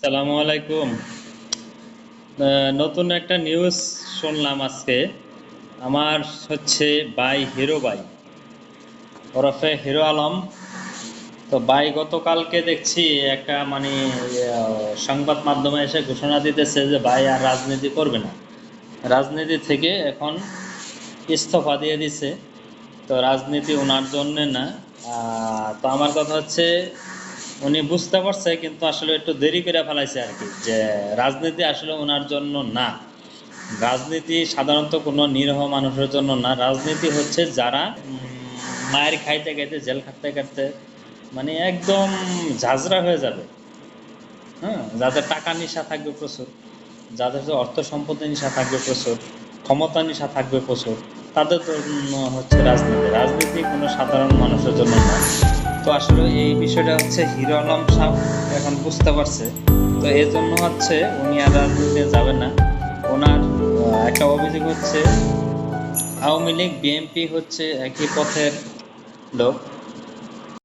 আসসালামু আলাইকুম। নতুন একটা নিউজ শুনলাম আজকে। আমার হচ্ছে ভাই হিরো ভাই ওরফে হিরো আলম। তো ভাই গতকালকে দেখছি একটা সংবাদ মাধ্যমে এসে ঘোষণা দিতেছে যে ভাই আর রাজনীতি করবে না, রাজনীতি থেকে এখন ইস্তফা দিয়ে দিছে। তো রাজনীতি ওনার জন্যে না। তো আমার কথা হচ্ছে উনি বুঝতে পারছে, কিন্তু আসলে একটু দেরি করে ফেলাইছে আর কি, যে রাজনীতি আসলে ওনার জন্য না। রাজনীতি সাধারণত কোনো নিরীহ মানুষের জন্য না। রাজনীতি হচ্ছে যারা মায়ের খাইতে খাইতে জেল খাটতে খাটতে একদম ঝাঁঝরা হয়ে যাবে। হ্যাঁ, যাদের টাকা নেশা থাকবে প্রচুর, যাদের যে অর্থ সম্পদের নেশা থাকবে প্রচুর, ক্ষমতা নেশা থাকবে প্রচুর, তাদের জন্য হচ্ছে রাজনীতি। রাজনীতি কোনো সাধারণ মানুষের জন্য না। তো আসলে এই বিষয়টা হচ্ছে হিরো আলম সাহেব এখন বুঝতে পারছে। তো এই জন্য হচ্ছে উনি আর রাজনীতিতে যাবেন না। ওনার একটা অভিযোগ হচ্ছে আওয়ামী লীগ বিএনপি হচ্ছে একই পথের লোক।